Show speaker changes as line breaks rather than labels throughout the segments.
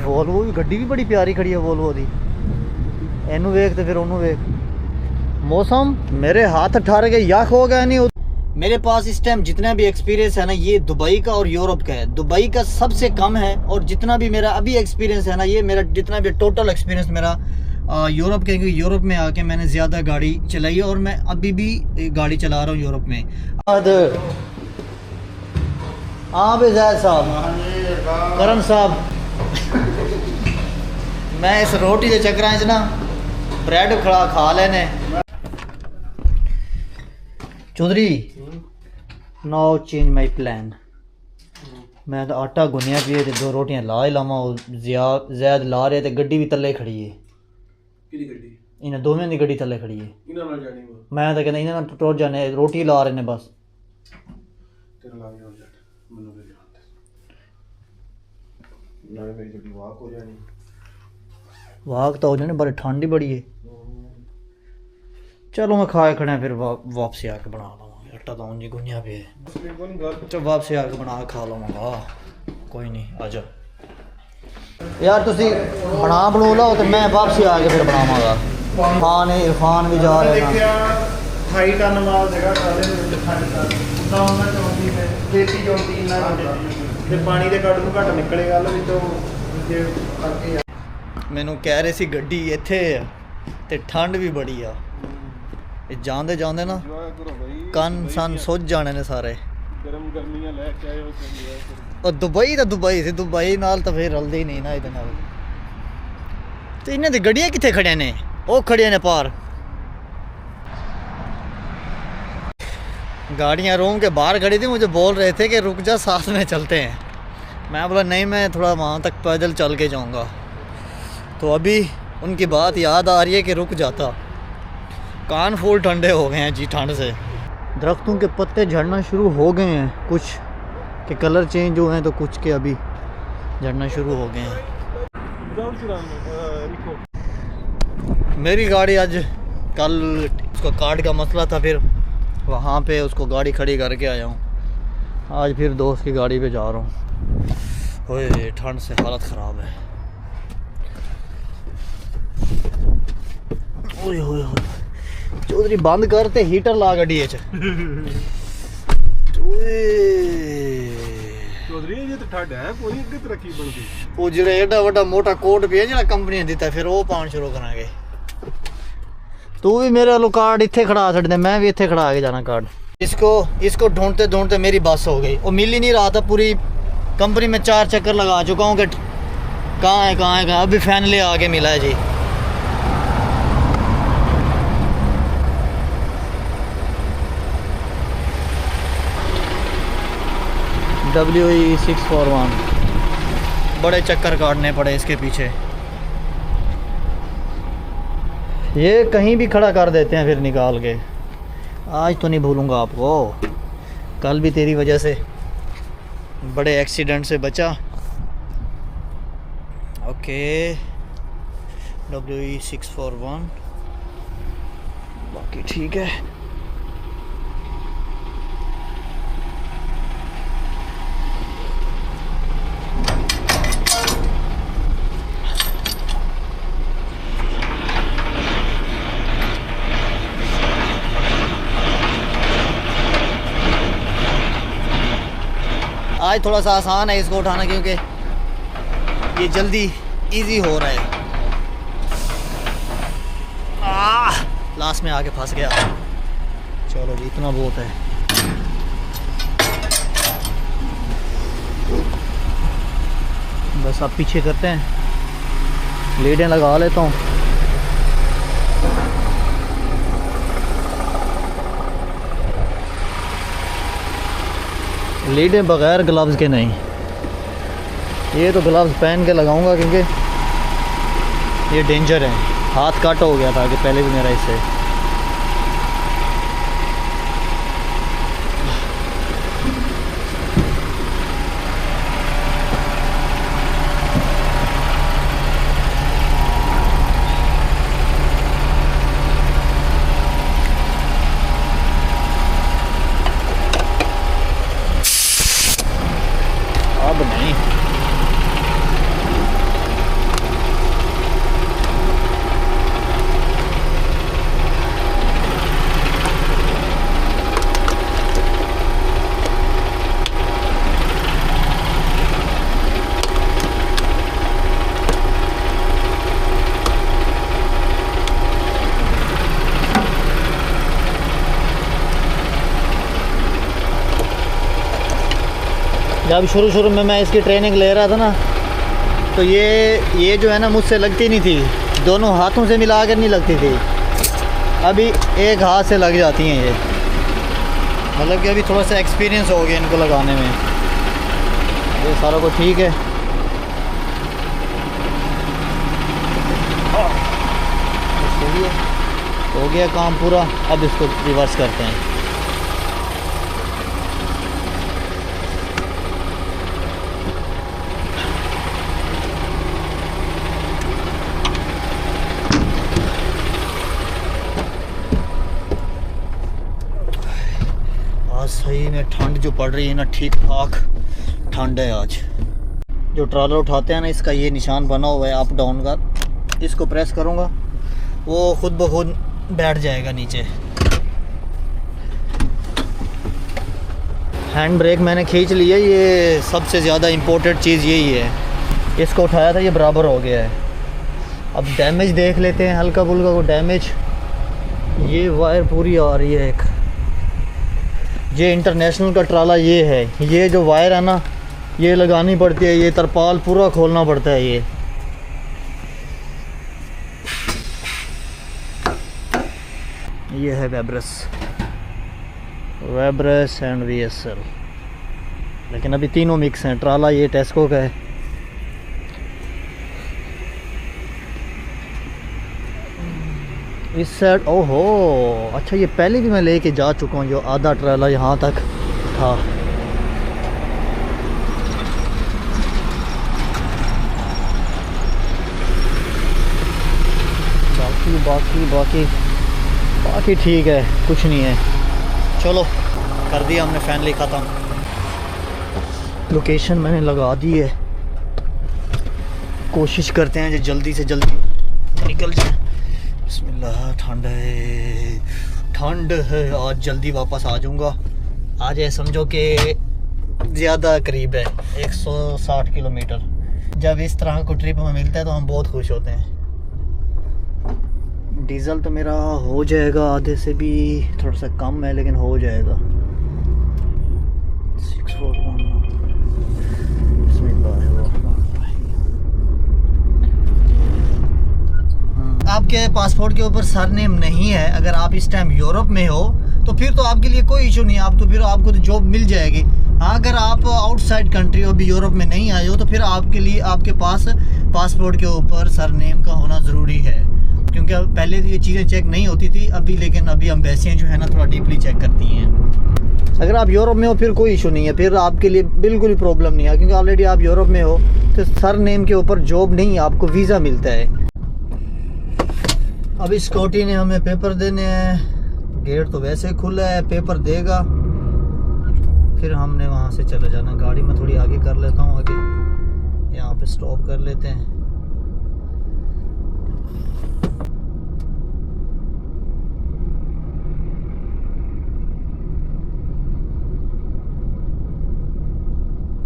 Volvo भी गड्डी भी बड़ी प्यारी खड़ी है वोल्वो दी। एनू वेख तो फिर ओनू वेख। मौसम मेरे हाथ ठार के यख हो गया नहीं। मेरे पास इस टाइम जितना भी एक्सपीरियंस है ना ये दुबई का और यूरोप का है। दुबई का सबसे कम है और जितना भी मेरा अभी एक्सपीरियंस है ना ये मेरा जितना भी टोटल एक्सपीरियंस मेरा यूरोप के, क्योंकि यूरोप में आके मैंने ज़्यादा गाड़ी चलाई है और मैं अभी भी गाड़ी चला रहा हूँ यूरोप में। हाँ भाई जैद साहब, करण साहब, मैं इस रोटी के चक्कर च ना ब्रेड खड़ा खा लेने। Chaudhary now change my plan. मैं तो आटा गुनिया पिए ते दो रोटियां ला ही लावा। जैद ला रहे ते गड्डी भी थल्ले खड़ी है। इन्हें दोवें दी गड्डी थल्ले खड़ी है। मैं तो कहना इन्हें टुट जाने, रोटी ला रहे ने बस। वाक तो हो जाने, बड़ी ठंड ही बड़ी है। चलो मैं खाए खड़े फिर वापसी आके बना लूँगा। आटा तो जी गुनिया पे है, तो वापसी आके बना के खा लूँगा। कोई नहीं, आ जाओ यार। तुसी बना बनू लो तो मैं वापसी आके फिर बनावांगा। इरफान भी जा रहे हैं।
28 टन माल देगा पानी के घट ਨੂੰ घट निकलेगा
मैनू कह रहे सी गड्डी इत्थे है ते ठंड भी बड़ी आ। जांदे जांदे ना कन सन सुज जाने ने सारे।
गर्मियां लेके आए हो।
और दुबई तो दुबई से, दुबई नाल तो फिर रलदे ही नहीं ना इहदे नाल। ते इन्हां दी गड्डियां कित्थे खड़ियां ने? ओ खड़ियां ने पार। गाड़ियाँ रूम के बाहर खड़ी थी, मुझे बोल रहे थे कि रुक जा साथ में चलते हैं। मैं बोला नहीं, मैं थोड़ा वहाँ तक पैदल चल के जाऊँगा। तो अभी उनकी बात याद आ रही है कि रुक जाता। कान फूल ठंडे हो गए हैं जी ठंड से। दरख्तों के पत्ते झड़ना शुरू हो गए हैं, कुछ के कलर चेंज हुए हैं तो कुछ के अभी झड़ना शुरू हो गए हैं। मेरी गाड़ी आज, कल उसका कार्ड का मसला था, फिर वहाँ पे उसको गाड़ी खड़ी करके आया हूँ। आज फिर दोस्त की गाड़ी पे जा रहा हूँ। ओए ठंड से हालत ख़राब है। ओए होए होए चौधरी बंद करते हीटर ला गड्डी च।
चौधरी ये तो ठंड है कोई अगे तरक्की बन गई।
वो जेड़ा एडा वड्डा मोटा कोट भी है जेड़ा कंपनी ने दिता, फिर वो पान शुरू करांगे। तू भी मेरे वालों कार्ड इत्थे खड़ा छड़ दे, मैं भी इत्थे खड़ा के जाना कार्ड। इसको ढूंढते ढूंढते मेरी बस हो गई। वो मिल ही नहीं रहा था। पूरी कंपनी में 4 चक्कर लगा चुका हूँ कि कहाँ है। अभी फाइनली आके मिला है जी। WE641 बड़े चक्कर काटने पड़े इसके पीछे। ये कहीं भी खड़ा कर देते हैं फिर निकाल के। आज तो नहीं भूलूंगा आपको। कल भी तेरी वजह से बड़े एक्सीडेंट से बचा। ओके WE641 बाकी ठीक है। आज थोड़ा सा आसान है इसको उठाना, क्योंकि ये जल्दी इजी हो रहा है। लास्ट में आके फंस गया। चलो जी इतना बहुत है। बस अब पीछे करते हैं, लीडें लगा लेता हूँ। लीडें बगैर ग्लव्स के नहीं। ये तो ग्लव्स पहन के लगाऊंगा क्योंकि ये डेंजर है। हाथ कट हो गया था कि पहले भी मेरा इससे। अब नहीं जब शुरू में मैं इसकी ट्रेनिंग ले रहा था ना, तो ये जो है ना मुझसे लगती नहीं थी, दोनों हाथों से मिला कर नहीं लगती थी। अभी एक हाथ से लग जाती हैं ये, मतलब कि अभी थोड़ा सा एक्सपीरियंस हो गया इनको लगाने में। ये सारा कुछ ठीक है। हो गया काम पूरा। अब इसको रिवर्स करते हैं। आज सही में ठंड जो पड़ रही है ना, ठीक ठाक ठंड है आज। जो ट्रॉलर उठाते हैं ना, इसका ये निशान बना हुआ है अप डाउन का, इसको प्रेस करूँगा वो खुद ब खुद बैठ जाएगा नीचे। हैंड ब्रेक मैंने खींच लिया, ये सबसे ज़्यादा इम्पोर्टेंट चीज़ यही है। इसको उठाया था, ये बराबर हो गया है। अब डैमेज देख लेते हैं, हल्का फुल्का को डैमेज। ये वायर पूरी आ रही है एक, ये इंटरनेशनल का ट्राला ये है। ये जो वायर है ना, ये लगानी पड़ती है, ये तरपाल पूरा खोलना पड़ता है। ये है वेब्रस एंड VSL, लेकिन अभी तीनों मिक्स हैं। ट्राला ये टेस्को का है। इस साइड ओहो, अच्छा ये पहले भी मैं लेके जा चुका हूँ, जो आधा ट्राला यहाँ तक था। बाकी ठीक है, कुछ नहीं है। चलो कर दिया हमने फाइनली ख़त्म। लोकेशन मैंने लगा दी है, कोशिश करते हैं जो जल्दी से जल्दी निकल जाए। बिस्मिल्लाह। ठंड है, आज जल्दी वापस आ जाऊँगा। आज ये समझो कि ज़्यादा करीब है, 160 किलोमीटर। जब इस तरह को ट्रिप में मिलता है तो हम बहुत खुश होते हैं। डीज़ल तो मेरा हो जाएगा, आधे से भी थोड़ा सा कम है, लेकिन हो जाएगा। 641। आपके पासपोर्ट के ऊपर सरनेम नहीं है, अगर आप इस टाइम यूरोप में हो तो फिर तो आपके लिए कोई इशू नहीं है, आपको तो जॉब मिल जाएगी। हाँ, अगर आप आउटसाइड कंट्री हो, भी यूरोप में नहीं आए हो, तो फिर आपके पास पासपोर्ट के ऊपर सरनेम का होना ज़रूरी है, क्योंकि पहले तो ये चीज़ें चेक नहीं होती थी लेकिन अभी एम्बेसियाँ जो है ना थोड़ा डीपली चेक करती हैं। अगर आप यूरोप में हो फिर कोई इशू नहीं है, फिर आपके लिए बिल्कुल ही प्रॉब्लम नहीं है, क्योंकि ऑलरेडी आप यूरोप में हो तो सरनेम के ऊपर जॉब नहीं, आपको वीज़ा मिलता है। अभी स्कॉटी ने हमें पेपर देने हैं, गेट तो वैसे खुला है, पेपर देगा फिर हमने वहाँ से चले जाना। गाड़ी में थोड़ी आगे कर लेता हूँ, आगे यहाँ पे स्टॉप कर लेते हैं।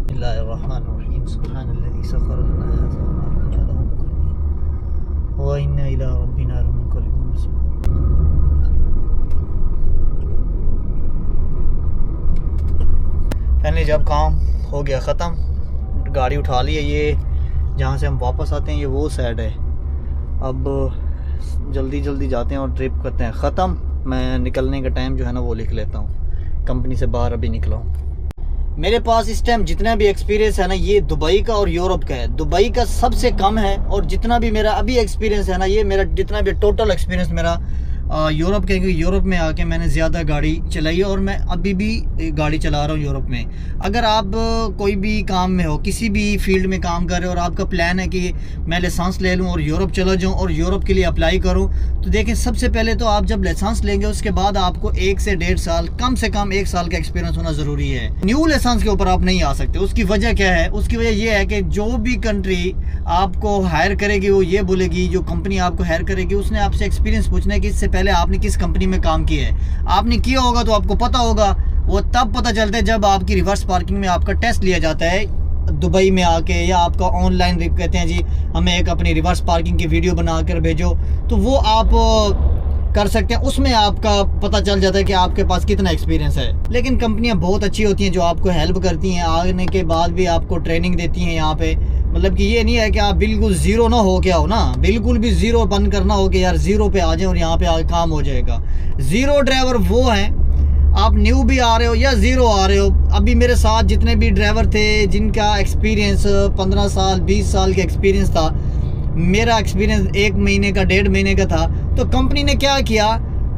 बिस्मिल्लाहिर्रहमानिर्रहीम। सुब्हानल्लज़ी सख़्ख़र लना हाज़ा वमा कुन्ना लहू मुक़रिनीन व इन्ना इला रब्बिना लमुनक़लिबून। फाइनली जब काम हो गया ख़त्म, गाड़ी उठा ली है। ये जहाँ से हम वापस आते हैं ये वो साइड है। अब जल्दी जाते हैं और ट्रिप करते हैं ख़त्म। मैं निकलने का टाइम जो है ना वो लिख लेता हूँ, कंपनी से बाहर अभी निकला हूँ। मेरे पास इस टाइम जितना भी एक्सपीरियंस है ना, ये दुबई का और यूरोप का है। दुबई का सबसे कम है, और जितना भी मेरा अभी एक्सपीरियंस है ना, ये मेरा जितना भी टोटल एक्सपीरियंस मेरा यूरोप के, क्योंकि यूरोप में आके मैंने ज़्यादा गाड़ी चलाई है और मैं अभी भी गाड़ी चला रहा हूँ यूरोप में। अगर आप कोई भी काम में हो, किसी भी फील्ड में काम कर रहे हो और आपका प्लान है कि मैं लाइसेंस ले लूँ और यूरोप चला जाऊँ और यूरोप के लिए अप्लाई करूँ, तो देखें सबसे पहले तो आप जब लाइसेंस लेंगे उसके बाद आपको 1 से 1.5 साल, कम से कम 1 साल का एक्सपीरियंस होना ज़रूरी है। न्यू लाइसेंस के ऊपर आप नहीं आ सकते। उसकी वजह क्या है? उसकी वजह यह है कि जो भी कंट्री आपको हायर करेगी वो ये बोलेगी, जो कंपनी आपको हायर करेगी उसने आपसे एक्सपीरियंस पूछना है कि इससे पहले आपने किस कंपनी में काम किया है। आपने किया होगा तो आपको पता होगा। वो तब पता चलता है जब आपकी रिवर्स पार्किंग में आपका टेस्ट लिया जाता है दुबई में आके, या आपका ऑनलाइन कहते हैं जी हमें एक अपनी रिवर्स पार्किंग की वीडियो बना कर भेजो, तो वो आप कर सकते हैं, उसमें आपका पता चल जाता है कि आपके पास कितना एक्सपीरियंस है। लेकिन कंपनियां बहुत अच्छी होती हैं जो आपको हेल्प करती हैं, आने के बाद भी आपको ट्रेनिंग देती हैं यहाँ पे। मतलब कि ये नहीं है कि आप बिल्कुल ज़ीरो ना हो क्या हो ना, बिल्कुल भी ज़ीरो बंद करना हो कि यार ज़ीरो पे आ जाए और यहाँ पे आगे काम हो जाएगा। ज़ीरो ड्राइवर वो हैं, आप न्यू भी आ रहे हो या ज़ीरो आ रहे हो। अभी मेरे साथ जितने भी ड्राइवर थे जिनका एक्सपीरियंस 15 साल 20 साल का एक्सपीरियंस था, मेरा एक्सपीरियंस 1 महीने का 1.5 महीने का था, तो कंपनी ने क्या किया,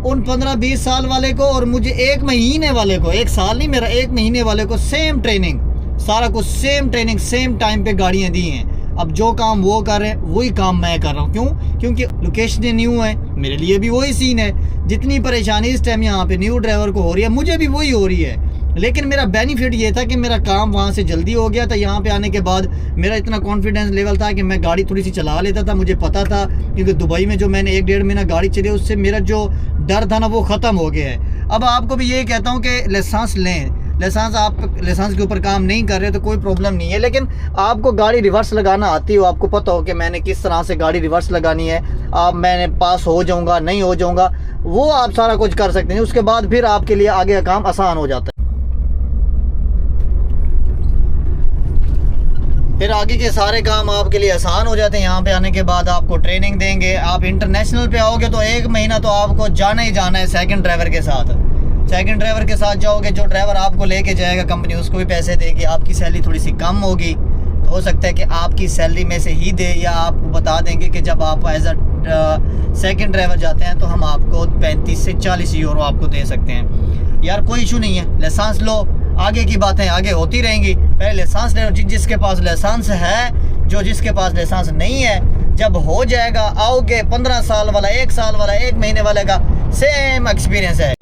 उन 15-20 साल वाले को और मुझे 1 महीने वाले को, 1 साल नहीं मेरा 1 महीने वाले को सेम ट्रेनिंग, सारा कुछ सेम ट्रेनिंग सेम टाइम पे गाड़ियाँ दी हैं। अब जो काम वो कर रहे हैं वही काम मैं कर रहा हूँ। क्यों? क्योंकि लोकेशन न्यू है, मेरे लिए भी वही सीन है। जितनी परेशानी इस टाइम यहाँ पे न्यू ड्राइवर को हो रही है, मुझे भी वही हो रही है। लेकिन मेरा बेनिफिट ये था कि मेरा काम वहाँ से जल्दी हो गया था। यहाँ पे आने के बाद मेरा इतना कॉन्फिडेंस लेवल था कि मैं गाड़ी थोड़ी सी चला लेता था, मुझे पता था। क्योंकि दुबई में जो मैंने 1-1.5 महीना गाड़ी चली, उससे मेरा जो डर था ना वो ख़त्म हो गया है। अब आपको भी ये कहता हूँ कि लाइसेंस लें। लाइसेंस, आप लाइसेंस के ऊपर काम नहीं कर रहे तो कोई प्रॉब्लम नहीं है, लेकिन आपको गाड़ी रिवर्स लगाना आती हो, आपको पता हो कि मैंने किस तरह से गाड़ी रिवर्स लगानी है, आप मैंने पास हो जाऊँगा नहीं हो जाऊँगा, वो आप सारा कुछ कर सकते हैं। उसके बाद फिर आपके लिए आगे का काम आसान हो जाता है। फिर आगे के सारे काम आपके लिए आसान हो जाते हैं। यहाँ पे आने के बाद आपको ट्रेनिंग देंगे। आप इंटरनेशनल पे आओगे तो 1 महीना तो आपको जाना ही जाना है सेकंड ड्राइवर के साथ। सेकंड ड्राइवर के साथ जाओगे, जो ड्राइवर आपको लेके जाएगा कंपनी उसको भी पैसे देगी, आपकी सैलरी थोड़ी सी कम होगी। तो हो सकता है कि आपकी सैलरी में से ही दे, या आपको बता देंगे कि जब आप एज अ सेकंड ड्राइवर जाते हैं तो हम आपको 35 से 40 यूरो आपको दे सकते हैं। यार कोई इशू नहीं है, लाइसेंस लो, आगे की बातें आगे होती रहेंगी। पहले लाइसेंस ले, जिसके पास लाइसेंस है, जो जिसके पास लाइसेंस नहीं है, जब हो जाएगा आओगे 15 साल वाला, 1 साल वाला, 1 महीने वाले का सेम एक्सपीरियंस है।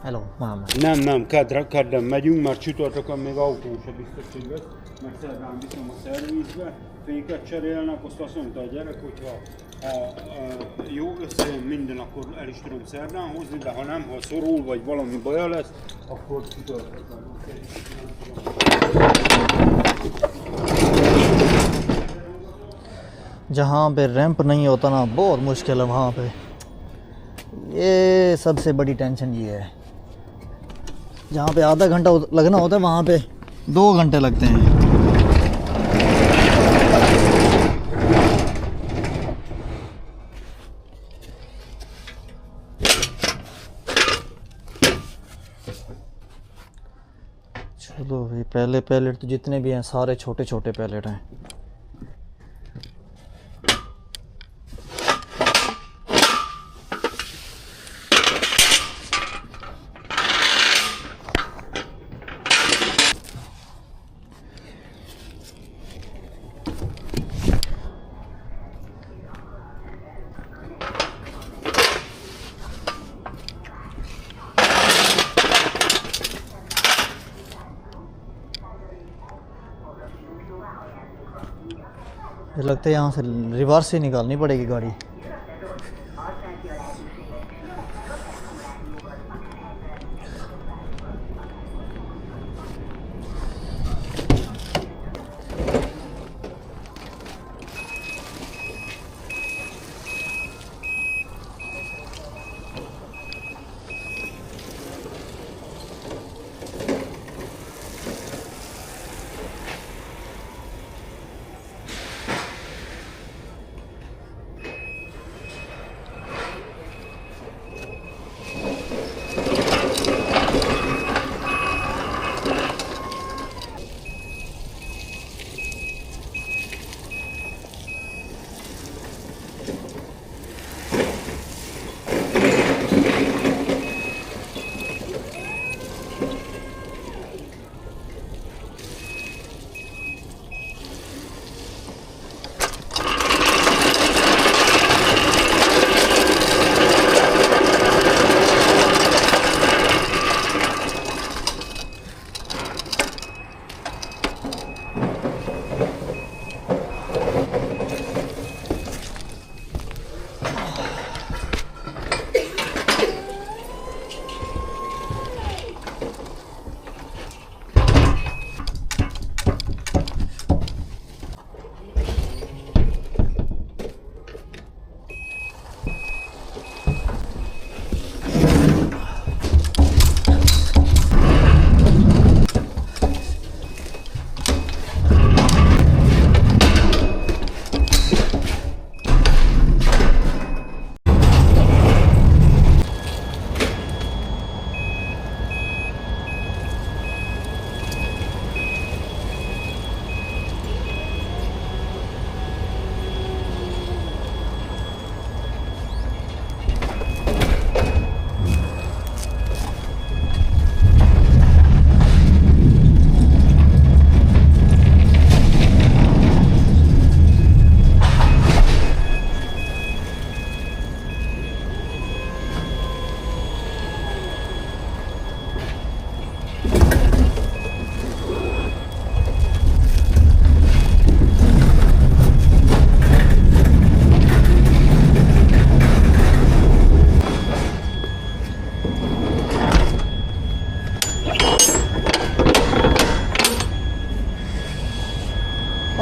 Hello, Muhammad.
Nem, kedden megyünk, mert csütörtökön még autó se biztos, hogy lesz, mert szerdán viszem a szervizbe, féket cserélnek, azt mondta a gyerek, hogyha jó összejön minden, akkor el is tudom szerdán hozni, de ha nem, ha szorul, vagy valami baja lesz, akkor csütörtökön.
जहाँ पे ramp नहीं होता ना, बहुत मुश्किल है वहाँ पे। ये सबसे बड़ी टेंशन ये है। जहाँ पे आधा घंटा लगना होता है वहाँ पे 2 घंटे लगते हैं। चलो भाई, पहले पैलेट तो जितने भी हैं सारे छोटे छोटे पैलेट हैं। ये लगता है यहाँ से रिवर्स ही निकालनी पड़ेगी गाड़ी।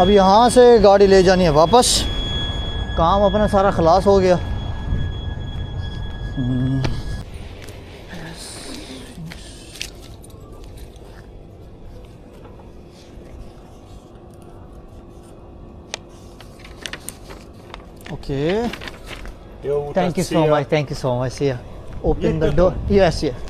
अब यहाँ से गाड़ी ले जानी है वापस। काम अपना सारा खलास हो गया। Okay.
Jó utat,
Thank you so
szia.
much. Thank you so much. Yeah. Open the
Nyitottam?
door. Yes, yes.